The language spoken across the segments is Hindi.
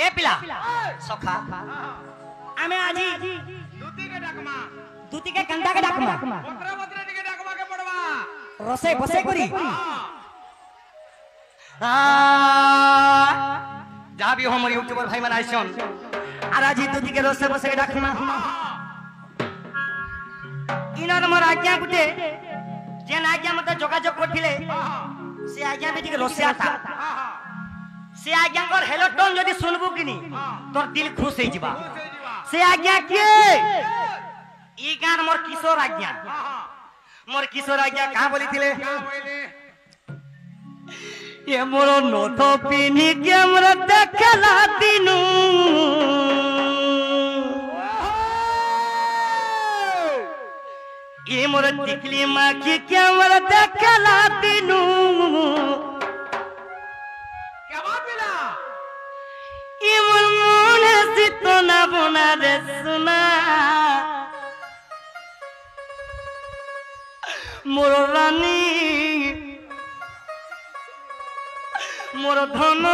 ए पिला सखा आमे आजी दूती के कंधा के डाकमा बतरे टिके डाकमा के पड़वा रसे बसे करी जहाँ भी हो हमारे यूट्यूबर भाई मनाई सुन आराजी दूती के रसे बसे के डाकमा इनर मोर आज्ञा गुटे जेन आज्ञा मते जोगाजोग करथिले से आज्ञा बेटी के रसे आता से आज्ञा कर हेलो टोन जदी सुनबू किनी तोर दिल खुश होई जिबा से आज्ञा के ई गान मोर किशोर आज्ञा कहां बोली थिले ये मोर नोथो पिनी के मोर देखला दिनु ये मोर टिकली माखी के मोर देखला दिनु क्या बात मिला ये मोर मोने सितना बना रे सुना मोर रानी मोर धन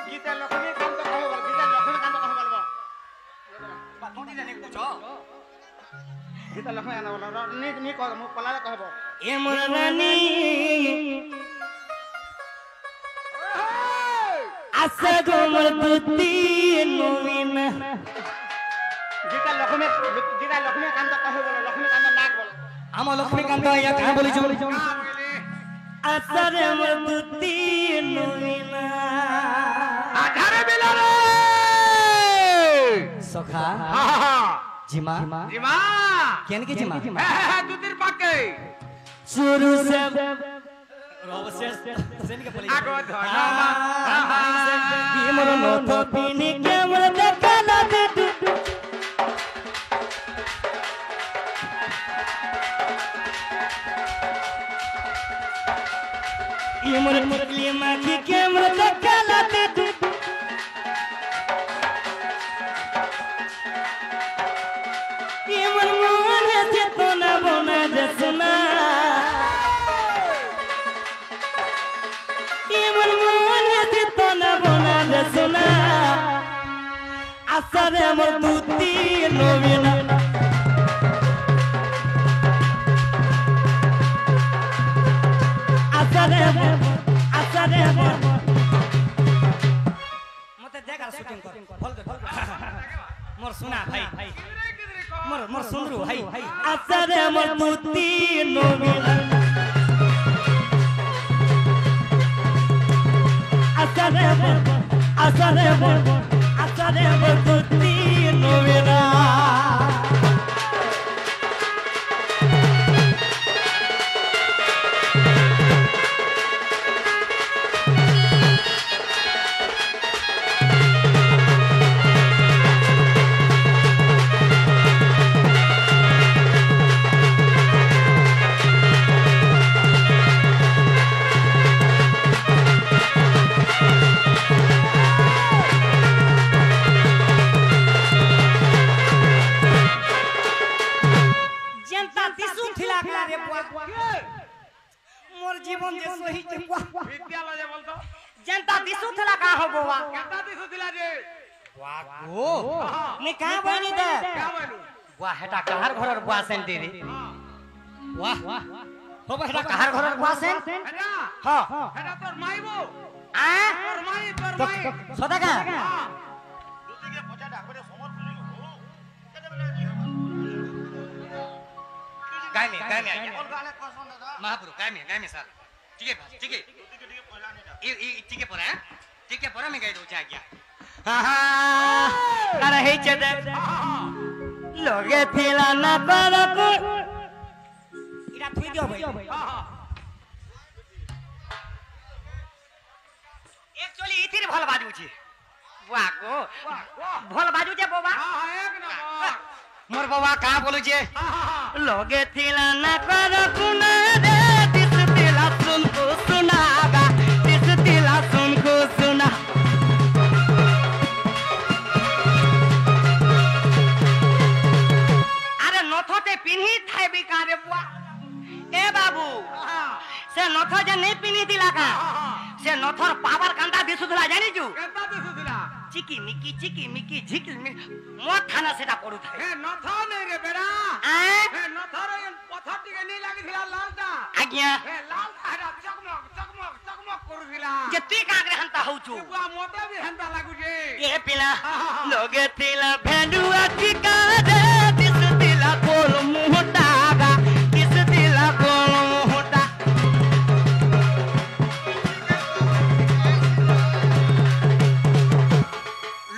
गीता लक्ष्मी कांत कहबो गीता लक्ष्मी कांत कहबो बाथोडी जाने कुछ गीता लक्ष्मी आना बोला नी कह मु पलाले कहबो ए मोर रानी आसे गो मोर दूती नवीन गीता लक्ष्मी कांत कहबो लक्ष्मी कांत नाक बोल हम लक्ष्मीकांत या कहां बोली जो आसरे मोर दूती नवीन आधारे बिला रे सखा जिमा केन के जिमा दूतिर पाके शुरू से रोबसे सेन के बोली आगो धनमा ये मोर नोथो पिनी के मोर देखला दे ये मोर मुरली माखी के मोर देखला दे ये मोर मन से तो ना बना दसना ये मोर मन से तो ना बना दसना असरे मोर दूती नवीना असरे मते देख शूटिंग कर भल मोर सुना भाई मोर सुनरू भाई असरे मोर दूती नवीना असरे मोर दूती नवीना मोर जीवन जे सही जे विद्यालय जे बोलतो जनता दिसु थला का हो गोवा केता दिसु दिला जे वाह गो ने का बनी दे क्या बोलू वाह हेटा कहर घरर बुआ सेन दे रे वाह हो हेटा कहर घरर बुआ सेन हेटा हां हेटा तोर माईबो आ तोर माई सदा का दूती के पोचा डाकबे समर खुली हो केते बेला गाय में आया और गाले कौन दादा महापुरु गाय में सर ठीक है दूती के पहला नहीं ये ठीक है पर मैं गई दो जा गया हां अरे हे चदे लोगे थिला ना परको इरा थुई दियो भाई एक्चुअली इथिर भल बाजू छी वाह को भल बाजू जे बाबा हां एक नंबर मोर बाबा का बोलू जे लोगे थिला ना परको ना रे दिस दिला सुन को सुनागा दिस दिला सुन को सुना अरे नथते पिन्ही थाय बिकारे बुआ ए बाबू से नथ जे नहीं पिन्ही दिला का से नथर पावर कांदा दिसुथला जानी छु केता दिसु दिला চিকি মিকি ঝিকি মদ খানা সেটা পড়ু থাকে হে নথ নেই রে বেড়া আঁ? হে নথর পথর টিকে নি লাগিছিল লালটা আজ্ঞা হে লালটা হেটা চকমক চকমক চকমক করুছিলা যে তুই কাগরে হান্তা হউছু বুয়া মতে বি হেন্তা লাগুছে এ পিলা লগে তিলা ভেন্ডুয়া ঠিকারে দিস দিলা কোল মুহটা গা দিস দিলা কোল মুহটা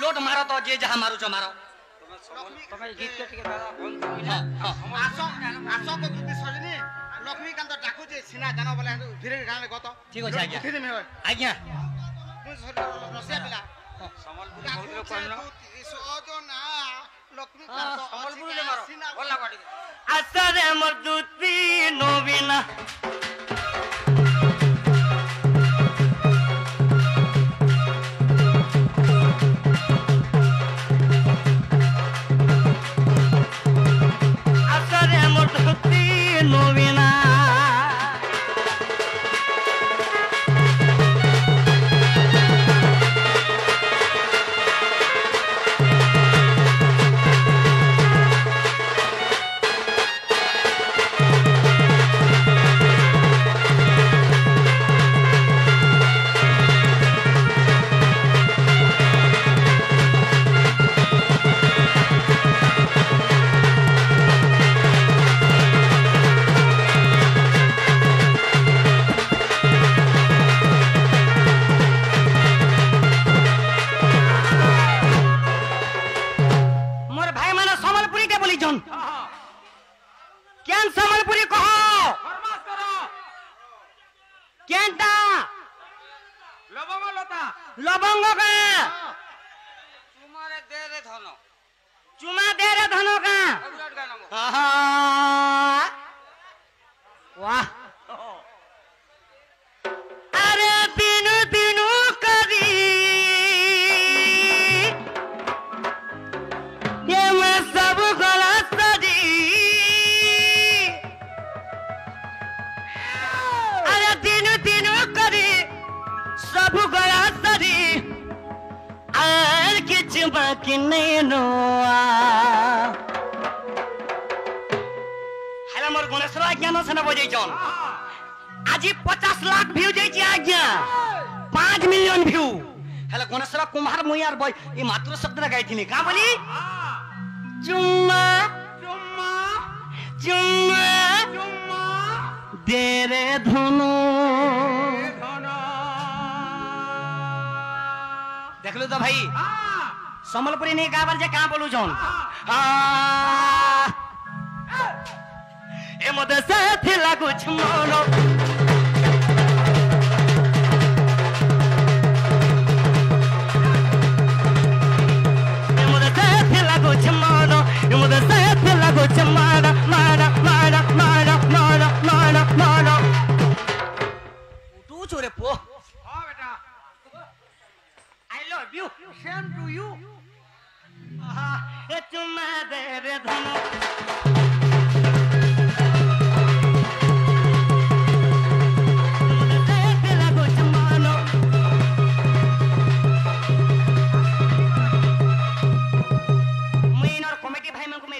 লোড মারো তো যে যাহা মারুছ মারো তুমি গীতকে টিকে দাদা বন্ধ আস আস তো দুটি সজনি লক্ষ্মীকান্ত ডাকুছে সিনা জানো বলে ধীরে গানে গত ঠিক আছে আজ্ঞা ঠিক আছে আজ্ঞা তুই রসিয়া পিলা সম্বলপুর বললো কোন সজনা লক্ষ্মীকান্ত সম্বলপুর যে মারো বললা বাড়ি আসরে মদুতি নবীনা আসরে মদুতি নবীনা মোর ভাই মানে সম্বলপুরি কে বলিছন কেন সম্বলপুরি কহ ফরমাস করো কেনটা লবঙ্গ লতা লবঙ্গ কা তোমারে দে রে ধন চুমা দে রে ধন কা বিরাট গান আহা वाह अरे दिन दिन करी ये मैं सब गलत सजी अरे दिन दिन करी सब गलत सजी आर किच बाकी नहीं नोआ हेला मोर गणेशर आज्ञा न सेना बजाइछन আজি 50 লাখ ভিউ যাইছি আজ্ঞা 5 মিলিয়ন ভিউ হেলা গণেশর কুমার মুইয়ার বই এই মাত্র শব্দটা গাইছিনি কা বলি চুম্মা চুম্মা চুম্মা চুম্মা দে রে ধনু ধন দেখলো তো ভাই সম্বলপুরি নেই গাবার যে কা বলু জন এ মধ্যে সাথে লাগুছ মনো এ মধ্যে সাথে লাগুছ মনো এ মধ্যে সাথে লাগুছ মারা মারা মারা মারা মারা মারা মারা উঠু চোরে পো হ্যাঁ বেটা I love you same to you এ চুমা দে রে ধনু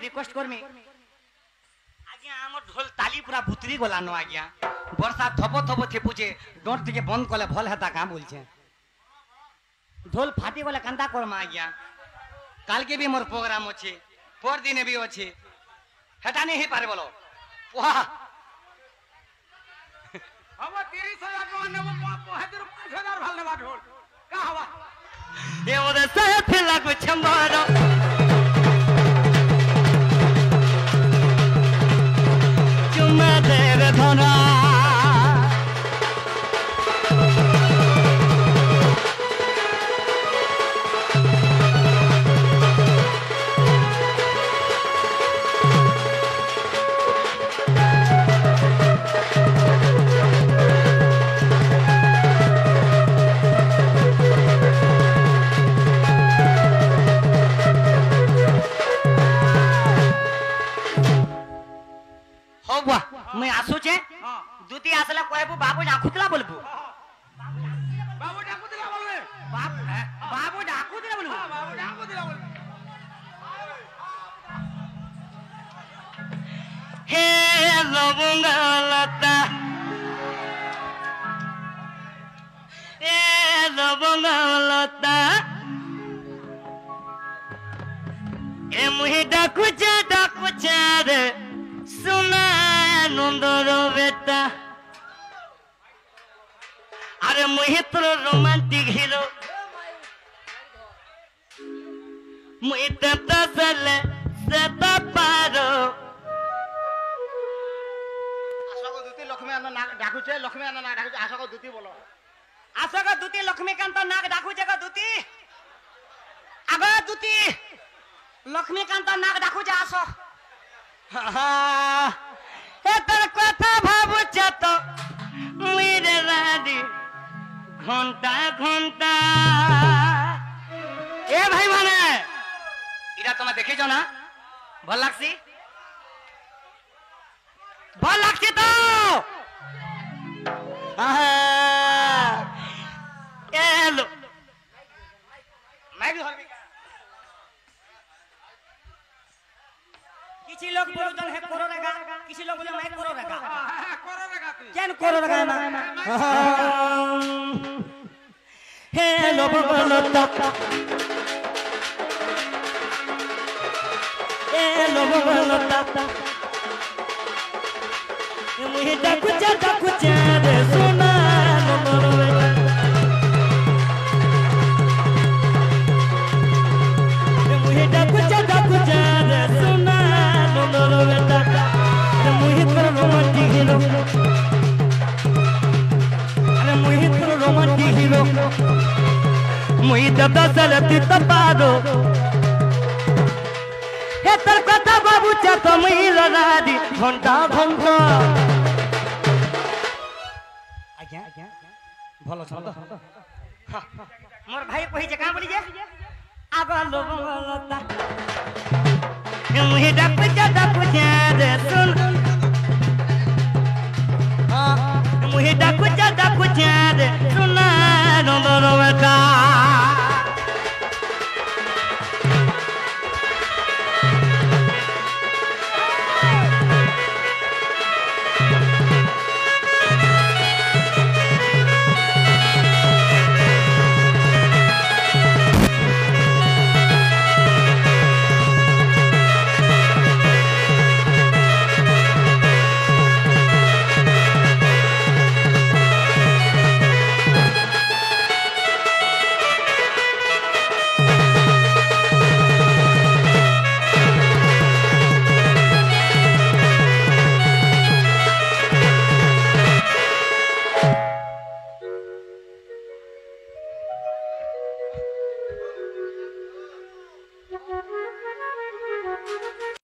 रिक्वेस्ट करमी आज्ञा हमर ढोल ताली पूरा भुतरी गला न आज्ञा वर्षा थपो थपो थेपुचे डोंट टिके बंद कले भल हेता का बोलछे ढोल फाटी गले कांता करम आज्ञा काल के भी मोर प्रोग्राम अछि पर दिन भी अछि हेटा नहीं पारे बोलो वाह अब 30,000 टका नेबो पहेदर 5,000 ভাল নেবা ঢোল কা হবা ए ओदे साथ लागो छमारो चुमा दे रे धना मैं आसुचे दुती आसला कहबू बाबू डाकुतला बोलबू বাবু ডাকুতলা বলবে बाबू डाकुतला बोलबू লবঙ্গলতা এ লবঙ্গলতা এ মুহি ডাকুছে রে সোনা নন্দর বেটা আরে মুহি তোর রোমান্টিক হিরো মুই তেতা সেলে সেতা পারো আশোক দুতি লক্ষ্মী আনা নাক ডাকুছে লক্ষ্মী আনা নাক ডাকুছে আশোক দুতি বলো আশোক দুতি লক্ষ্মীকান্ত নাক ডাকুছে গো দুতি আগ দুতি লক্ষ্মীকান্ত নাক ডাকুছে আসো এ তোর কথা ভাবুছে তো মুই রে রাদি ঘন্টা ঘন্টা এ ভাই মানে এটা তোমার দেখেছ না ভাল লাগছি ভাল লাগছে তো এলো মাইক ধরবি কিছু লোক বলছেন হে করো রেগা কিছু লোক বলে মাইক করো রেগা করো রেগা তুই কেন করো রেগা না হে লবঙ্গলতা এ লবঙ্গলতা এ মুহি ডাকুছে রে সোনা নন্দর বেটা এ মুহি ডাকুছে রে সোনা নন্দর বেটা এ মুহি তোর রোমান্টিক হিরো আরে মুহি তোর রোমান্টিক হিরো মুই দাদা সালতি তপাদো হে তোর কথা বাবু চাত মুই রাদি ঘন্টা ঘন্টা আজ্ঞা ভালো ছন্দ মোর ভাই কইছে কা বলি যে আগ লবঙ্গলতা মুই ডাকুছে রে শুন মুই ডাকুছে রে শুনা নন্দর বেটা